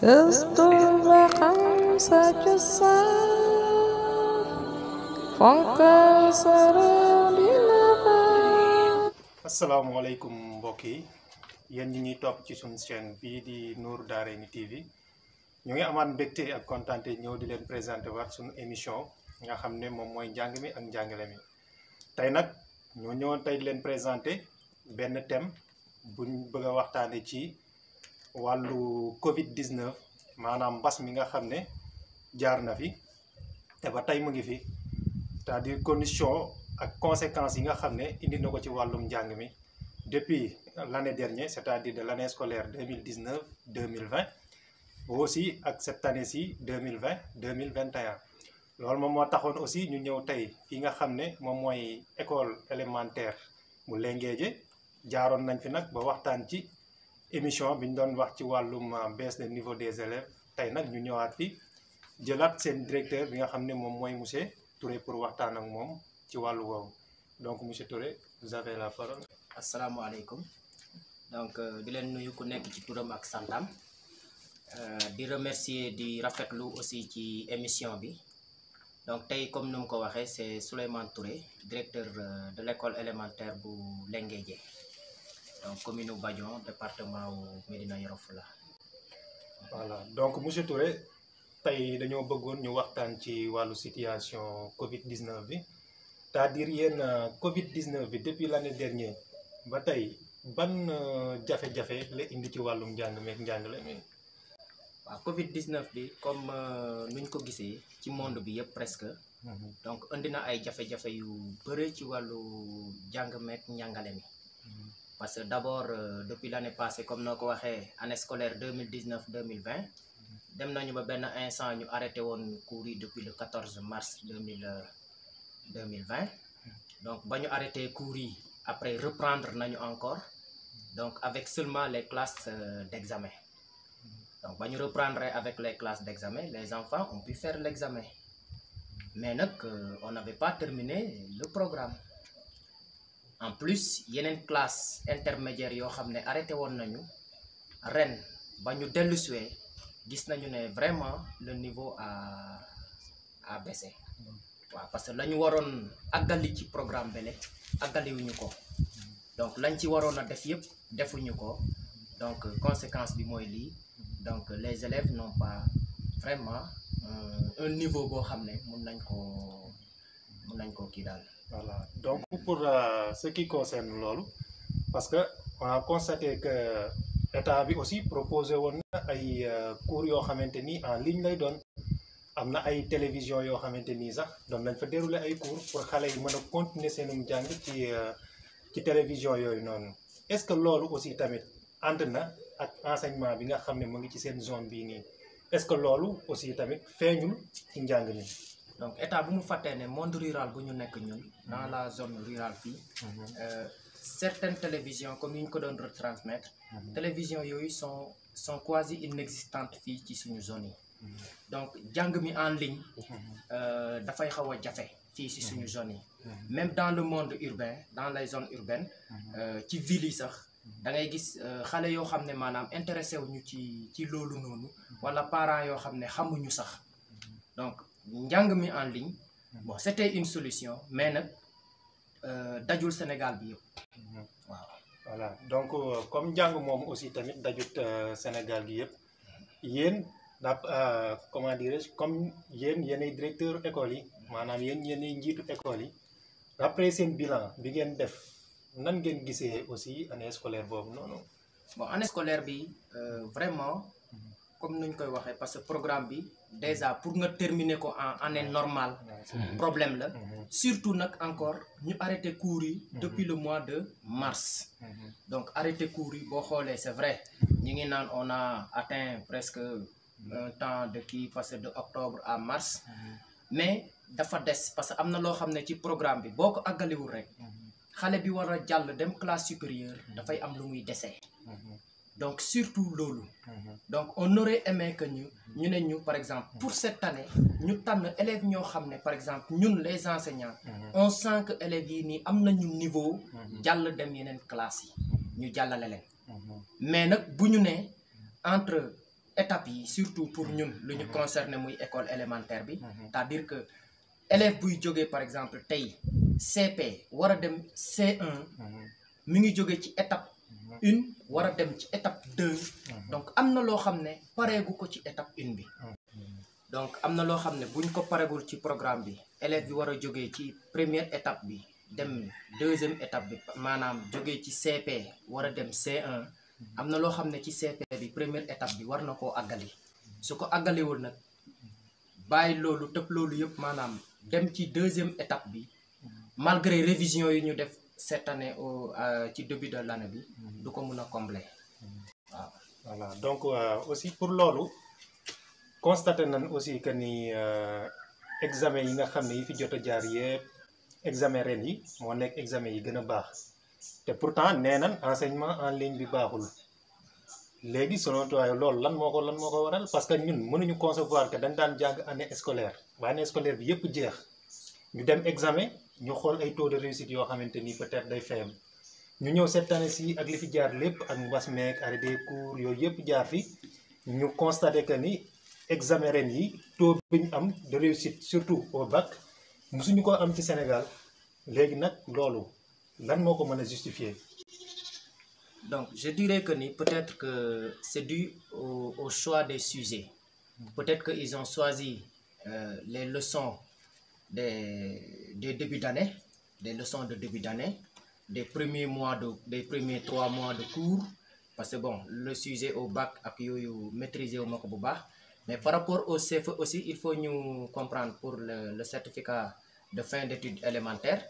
Gëstu ba xam sa cosaan fonkal sa réew dina baax. asalaamaaleykum mbokk yi yéen ñi ñuy topp ci suñu chaîne bii di Nour Daarayni TV ñu ngi amaat mbégte ak kontaante ñëw di leen présenté waat suñu émission nga xam ne moom mooy njàng mi ak njàngale mi. tey nag ñoo ñëwoon tey di leen présenté benn thème buñ bëgg a waxtaane ci wàllu Covid-19 maanaam mbas mi nga xam ne jaar na fi te ba tey mu ngi fi c'est-à-dire condition ak conséquences yi nga xam ne indi na ko ci wàllum njàng mi depuis l'année dernière c'est-à-dire de l'année scolaire 2019-2020 aussi ak cette année-ci 2020-2021 loolu moom moo taxoon aussi ñu ñëw tey fi nga xam ne moom mooy école élémentaire bu Lenguédié jaaroon nañ fi nag ba waxtaan ci émission bi ñu doon wax ci wàllum baisse de niveau des élèves tey nag ñu ñëwaat fi jëlaat seen directeur bi nga xam ne moom mooy monsieur Touré pour waxtaan ak moom ci wàllu woowu donc monsieur Touré vous avez la parole. asalaamaaleykum donc di leen nuyu ku nekk ci turam ak santam di remercier di rafetlu aussi ci émission bi donc tey comme nu mu ko waxee c'est Souleymane Touré directeur de l'école élémentaire bu Lenguédié donc commune u Badion département wu Médina Yoro Foulah. voilà donc monsieur Touré tey dañoo bëggoon ñu waxtaan ci wàllu situation Covid-19 bi c'est-à-dire yéen Covid-19 bi depuis l'année dernière ba tey ban jafe-jafe la indi ci wàllum njàng meek njàngale mi. waaw Covid-19 bi comme nuñ ko gisee ci monde bi yëpp presque. donc indi na ay jafe-jafe yu bëre ci wàllu njàng meek njàngale mi. parce que d'abord depuis l'année passée comme noo ko waxee année scolaire 2019-2020 dem nañu ba benn instant ñu arrêté woon cours yi depuis le 14 mars 2020 donc ba ñu arrêté cours yi après reprendre nañu encore donc avec seulement les classes d'examen. donc ba ñu reprendre avec les classes d'examen les enfants ont pu faire l'examen mais nag on n'avait pas terminé le programme. en plus yeneen classe intermédiaire yoo xam ne arrêté woon nañu ren ba ñu dellusiwee gis nañu ne vraiment le niveau a baissé waaw parce que la ñu waroon àggali ci programme bele àggaliwuñu ko donc lañ ci waroon a def yëpp defuñu ko donc conséquence bi mooy lii donc les élèves n'ont pas vraiment un niveau boo xam ne mun nañ ko kii daal. voilà donc pour ce qui concerne loolu parce que on a constaté que état bi aussi proposé woon na ay cours yoo xamante ni en ligne lay doon am na ay télévision yoo xamante nii sax doon nañ fa dérouler ay cours pour xale yi mën a continuer seenum jàng ci télévision yooyu noonu est-ce que loolu aussi tamit ànd na ak enseignement bi nga xam ne mu ngi ci seen zone bii nii est-ce que loolu aussi tamit feeñul ci njàng mi. donc état bu mu fàttee ne monde rural bu ñu nekk ñun dans la zone rurale fii certaines télévisions comme yi ñu ko doon retransmettre télévision yooyu sont quasi inexistantes fii ci suñu zone yi donc jàng mi en ligne dafay xaw a jafe fii ci suñu zone yi même dans le monde urbain dans les zones urbaines ci villes yi sax da ngay gis xale yoo xam ne maanaam intéressé wuñu ci loolu noonu wala parents yoo xam ne xamuñu sax donc njàng mi en ligne bon c'était une solution mais nag dajul Sénégal bi yëpp waaw. voilà donc comme njàng moom aussi tamit dajut Sénégal gi yëpp yéen comment dirais-je comme yéenay directeur école yi maanaam yéenay njiitu école yi après seen bilan bi ngeen def nan ngeen gisee aussi année scolaire boobu noonu. bon année scolaire bi vraiment comme nuñ koy waxee parce que programme bi déjà pour nga terminer ko en année normale problème la surtout nag encore ñu arrêté cours yi depuis le mois de mars donc arrêté cours yi boo xoolee c'est vrai ñu ngi naan on a atteint presque un temps de kii passé de octobre à mars mais dafa des parce que am na loo xam ne ci programme bi boo ko àggaliwul rek xale bi war a jàll dem classe supérieure dafay am lu muy dese donc surtout loolu donc on aurait aimé que ñu ne ñu par exemple pour cette année ñu tànn élèves ñoo xam ne par exemple ñun les enseignants on sent que élèves yi nii am nañu niveau jàll dem yeneen classes yi ñu jàllale leen mais nag bu ñu ne entre étapes yi surtout pour ñun lu ñu concerné muy école élémentaire bi c'est-à-dire que élève buy jógee par exemple tey CP war a dem C1 mi ngi jóge ci étape 1 war a dem ci étape 2 donc am na loo xam ne pareegu ko ci étape 1 bi donc am na loo xam ne buñ ko pareegul ci programme bi élève bi war a jógee ci première étape bi dem deuxième étape bi maanaam jógee ci CP war a dem C1 am na loo xam ne ci CP bi première étape bi war na koo àggali su ko àggaliwul nag bàyyi loolu tëb loolu yëpp maanaam dem ci deuxième étape bi malgré révision yi ñu def cette année ci début de l'année bi du ko mun a combler waaw. voilà donc aussi pour loolu constaté nañ aussi que ni examen yi nga xam ne yi fi jot a jaar yëpp examen ren yi moo nekk examen yi gën a baax te pourtant nee nañ enseignement en ligne bi baaxul léegi selon toi loolu lan moo ko waral parce que ñun mënuñu concevoir que dañ daan jàng année scolaire ba année scolaire bi yëpp jeex ñu dem examen ñu xool ay taux de réussite yoo xamante ni peut-être day faible ñu ñëw cette année ci ak li fi jaar lépp ak mbas meek arrêt des cours yooyu yëpp jaar fi ñu constaté que ni examen ren yi taux bi ñu am de réussite surtout au bac musuñu ko am ci Sénégal léegi nag loolu lan moo ko mën a justifier. Donc je dirais que ni peut-être que c'est dû au choix des sujets. Peut-être qu'ils ont choisi les leçons des débuts d'année, des leçons de début d'année, des premiers 3 mois de cours, parce que bon, le sujet au bac ak yooyu maîtriser wu ma ko bu baax. Mais par rapport au CFE aussi, il faut nous comprendre pour le certificat de fin d'études élémentaires,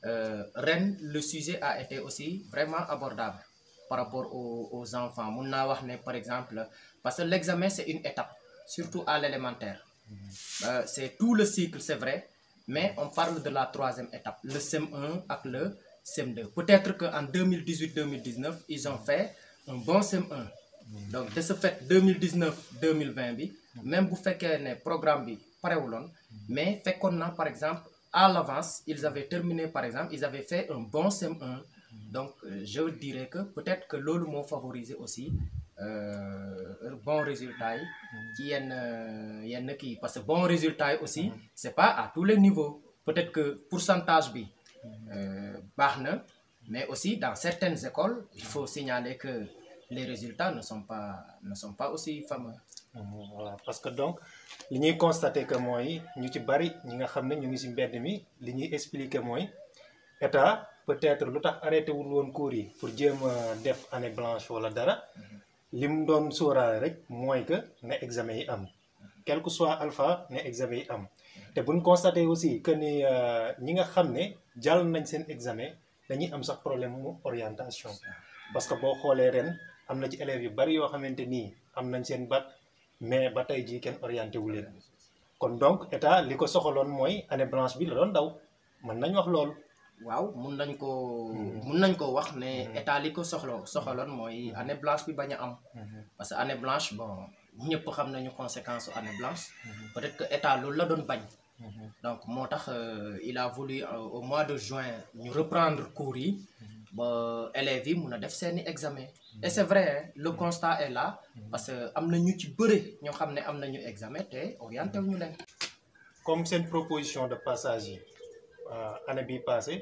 ren le sujet a été aussi vraiment abordable par rapport aux enfants. Mun naa wax ne par exemple, parce que l'examen c'est une étape, surtout à l'élémentaire. C'est tout le cycle, c'est vrai, mais on parle de la 3e étape, le CM1 avec le CM2. Peut-être qu'en 2018-2019, ils ont fait un bon CM1. Donc de ce fait 2019-2020 bi même bu fekkee ne programme bi parewuloon mais fekkoon na par exemple à l'avance ils avaient terminé par exemple ils avaient fait un bon CM1 donc je dirais que peut-être que loolu moo favoriser aussi bon résultat yi ci yenn kii parce que bon résultat yi aussi c'est pas à tous les niveaux peut-être que pourcentage bi baax na mais aussi dans certaines écoles il faut signaler que les résultats ne sont pas aussi fameux. Voilà parce que donc li ñuy constater que mooy ñu ci bari ñi nga xam ne ñu ngi ci mbedd mi li ñuy expliquer mooy état peut-être lu tax arrêté wul woon cours yi pour jéem a def année blanche wala dara li mu doon sóoraale rek mooy que ne examen yi am quel que soit alpha ne examen yi am te buñ constater aussi que ni ñi nga xam ne jàll nañ seen examen dañuy am sax problème mu orientation parce que boo xoolee ren am na ci élèves yu bari yoo xamante nii am nañ seen bac mais ba tey jii kenn orienté wu leen kon donc état li ko soxaloon mooy année blanche bi la doon daw mën nañ wax loolu. waaw mun nañ ko wax ne état li ko soxaloon mooy année blanche bi bañ a am. parce que année blanche bon ñëpp xam nañu conséquence su année blanche. peut-être que état loolu la doon bañ. donc moo tax il a voulu au mois de juin ñu reprendre cours yi. ba élèves yi mun a def seeni examen et c'est vrai hein, le constat est là parce que am na ñu ci bëre ñoo xam ne am nañu examen te orienté wu ñu leen. comme seen proposition de passage yi année bii passée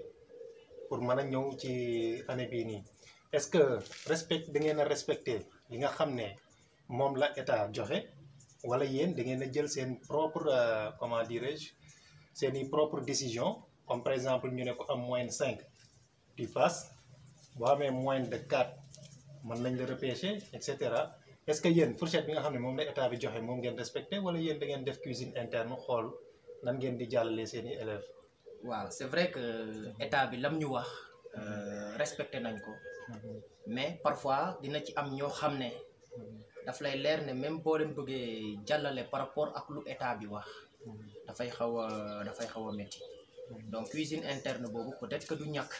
pour mën a ñëw ci année bii nii est-ce que da ngeen a respecté li nga xam ne moom la état joxe wala yéen da ngeen a jël seen propre comment dirais-je seeni propre décision comme par exemple ñu ne ko am moyenne 5 tu passes. boo amee moins de 4 mën nañ la repêcher et cetera est-ce que yéen fourchette bi nga xam ne moom la état bi joxe moom ngeen respecté wala yéen da ngeen def cuisine interne xool nan ngeen di jàllale seeni élèves. waaw c'est vrai que état bi lam ñu wax respecté nañ ko mais parfois dina ci am ñoo xam ne daf lay leer ne même boo leen bëggee jàllale par rapport ak lu état bi wax dafay xaw a métti donc cuisine interne boobu peut-être que du ñàkk.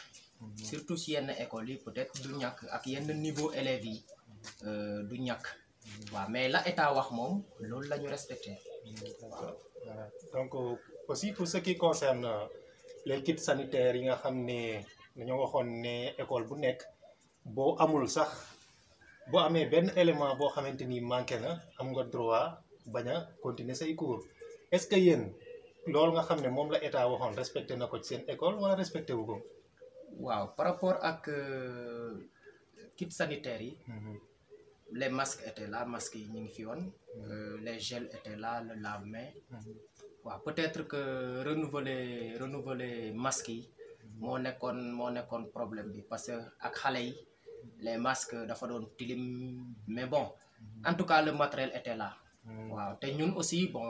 surtout si yenn écoles yi peut-être du ñàkk ak yenn niveau élèves yi du ñàkk waaw mais la état wax moom loolu la ñu respecté waaw. donc aussi pour ce qui concerne les kits sanitaires yi nga xam ne dañoo waxoon ne école bu nekk boo amul sax boo amee benn élément boo xamante ni manqué na am nga droit bañ a continuer say cours est-ce que yéen loolu nga xam ne moom la état waxoon respecté na ko ci seen école wala respecté wu ko. waaw par rapport ak kit sanitaire yi. Les masques étaient là, masques yi ñu ngi fi woon. Les gels étaient là, le lave-main. waaw peut-être que renouveler masques yi moo nekkoon problème bi parce que ak xale yi les masques dafa doon tilim mais bon en tout cas le matériel était là. waaw te ñun aussi bon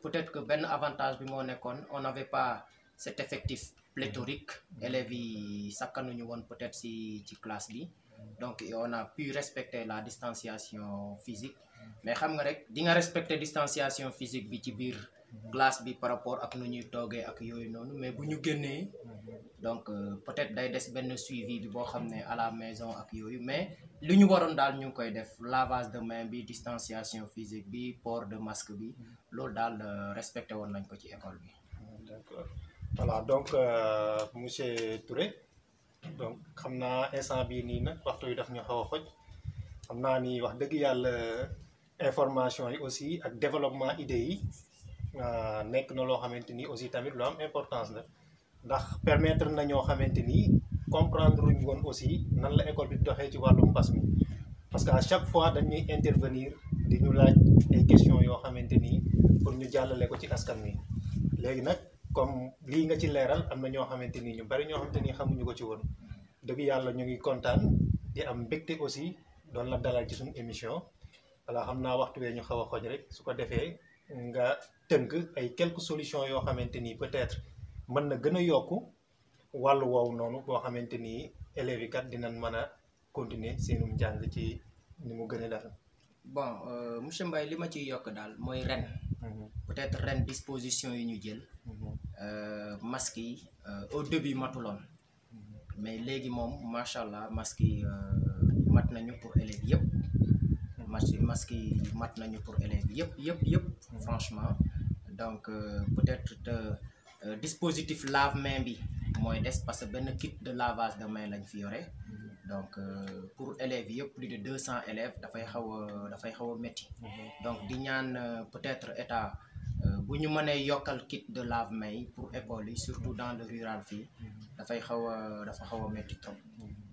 peut-être que benn avantage bi moo nekkoon on n'avait pas cet effectif pléthorique élèves yi sakkanuñu woon peut-être ci classe bi. Donc on a pu respecter la distanciation physique mais xam nga rek di nga respecter distanciation physique bi ci biir classe bi par rapport ak nu ñuy toogee ak yooyu noonu mais bu ñu génnee donc peut-être day des benn suivi bi boo xam ne à la maison ak yooyu mais li ñu waroon daal ñu ngi koy def lavage de main bi distanciation physique bi port de masque bi loolu daal respecté woon nañ ko ci école bi. D'accord voilà donc monsieur Touré. donc xam naa instant bii nii nag waxtu yi daf ñu xaw a xoj xam naa ni wax dëgg yàlla information yi aussi ak développement idées yi nekk na loo xamante ni aussi tamit lu am importance la ndax permettre na ñoo xamante ni comprendre luñ woon aussi nan la école bi doxee ci wàllum mbas mi parce que à chaque fois dañuy intervenir di ñu laaj ay questions yoo xamante ni pour ñu jàllale ko ci askan wi léegi nag. comme lii nga ci leeral am na ñoo xamante ni ñu bari ñoo xamante ni xamuñu ko ci woon dëgg yàlla ñu ngi kontaan di am mbégte aussi doon la dalal ci suñu émission voilà xam naa waxtu wee ñu xaw a xoj rek su ko defee nga tënk ay quelques solutions yoo xamante ni peut-être mën na gën a yokku wàllu woowu noonu boo xamante ni élèves yi kat dinañ mën a continuer seenum njàng ci ni mu gën a def. bon monsieur Mbaye li ma ciy yokk daal mooy ren. peut-être ren disposition yi ñu jël. masques yi au début matuloon mais léegi moom macha allah masques yi mat nañu pour élèves yëpp masques yi mat nañu pour élèves yëpp franchement donc peut-être dispositif lave-main bi mooy des parce que benn kit de lavage de main lañ fi yore donc pour élèves yëpp plus de 200 élèves dafay xaw a métti donc di ñaan peut-être état bu ñu mënee yokkal kit de lave-main yi pour école yi surtout dans le rural fii dafa xaw a métti trop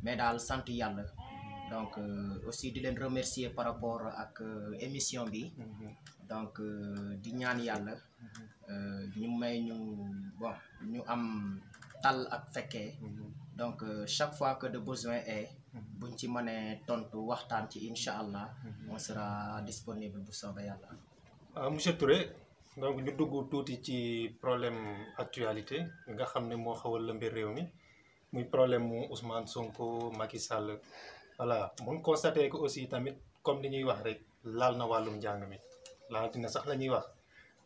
mais daal sant yàlla donc aussi di leen remercier par rapport ak émission bi donc di ñaan yàlla ñu may ñu bon ñu am tal ak fekkee donc chaque fois que de besoin est buñ ci mënee tontu waxtaan ci incha allah on sera disponible bu soobee yàlla. Monsieur Touré. donc ñu dugg tuuti ci problème actualité nga xam ne moo xaw a lëmbe réew mi muy problème mu Ousmane Sonko Macky Sall voilà mun constaté que aussi tamit comme li ñuy wax rek laal na wàllum njàng mi laaltina sax la ñuy wax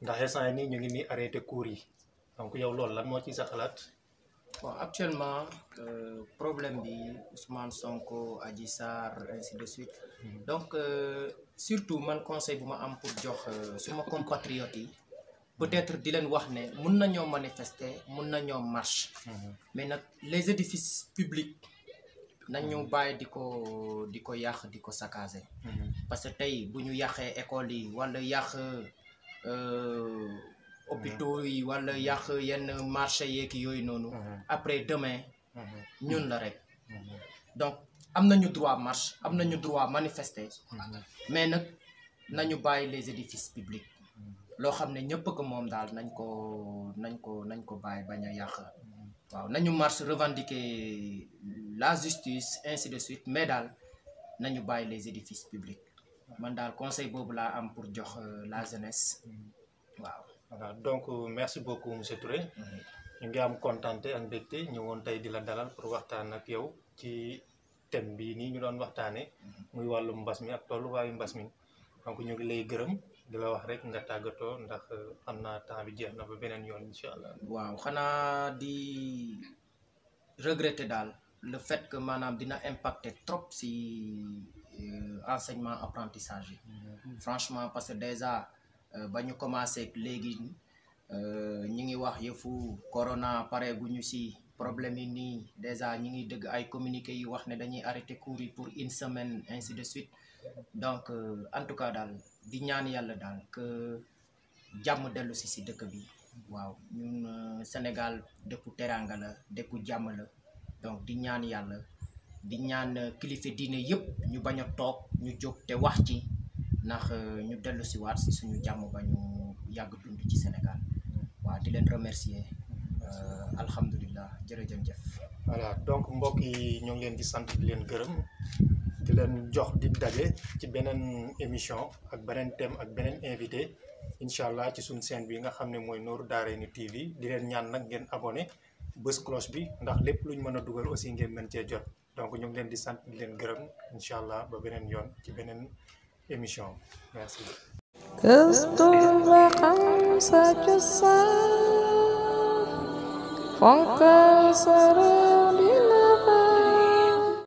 ndax instant yii nii ñu ngi nii arrêté cours yi donc yow loolu lan moo ciy sa xalaat. bon actuellement problème bi Ousmane Sonko Adji Sarr ainsi de suite donc surtout man conseil bu ma am pour jox suma compatriotes yi. peut-être di leen wax ne mun nañoo manifester mun nañoo marche mais nag les édifices publics nañu bàyyi di ko yàq di ko saccager parce que tey bu ñu yàqee école yi wala yàq hôpitaux yi wala yàq yenn marché yeeg yooyu noonu après demain ñun la rek donc am nañu droit marche am nañu droit manifester mais nag nañu bàyyi les édifices publics loo xam ne ñëpp ko moom daal nañ ko bàyyi bañ a yàq waaw nañu marche revendiquer la justice ainsi de suite mais daal nañu bàyyi les édifices publics man daal conseil boobu laa am pour jox la jeunesse waaw. voilà donc merci beaucoup monsieur Touré. ñu ngi am kontante ak mbégte ñëwoon tey di la dalal pour waxtaan ak yow ci thème bii nii ñu doon waxtaanee muy wàllum mbas mi ak tolluwaayu mbas mi donc ñu ngi lay gërëm. di la wax rek nga tàggatoo ndax xam naa temps bi jeex na ba beneen yoon incha allah. waaw xanaa di regretter daal le fait que maanaam dina impacter trop si enseignement apprentissage yi. Franchement parce que déjà ba ñu commencé léegi ñu ngi wax yëfu corona pare gu ñu si problème yi nii déjà ñi ngi dëgg ay communiqué yi wax ne dañuy arrêter cours yi pour une semaine ainsi de suite donc en tout cas daal di ñaan yàlla daal que jàmm dellu si dëkk bi waaw ñun Sénégal dëkku teranga la dëkku jàmm la donc di ñaan yàlla di ñaan kilifa diine yëpp ñu bañ a toog ñu jóg te wax ci ndax ñu dellu si waat si suñu jàmm ba ñu yàgg dund ci Sénégal waaw di leen remercier alhamdulilah jërëjëf. voilà donc mbokk yi ñoo ngi leen di sant di leen gërëm di leen jox di daje ci beneen émission ak beneen thème ak beneen invité incha allah ci suñu chaîne bi nga xam ne mooy Nour Daarayni TV di leen ñaan nag ngeen abonné bës cloche bi ndax lépp luñ mën a dugal aussi ngeen mën cee jot donc ñu ngi leen di sant di leen gërëm incha allah ba beneen yoon ci beneen émission merci. Gëstu nga xam sa cosaan fonkal sa réew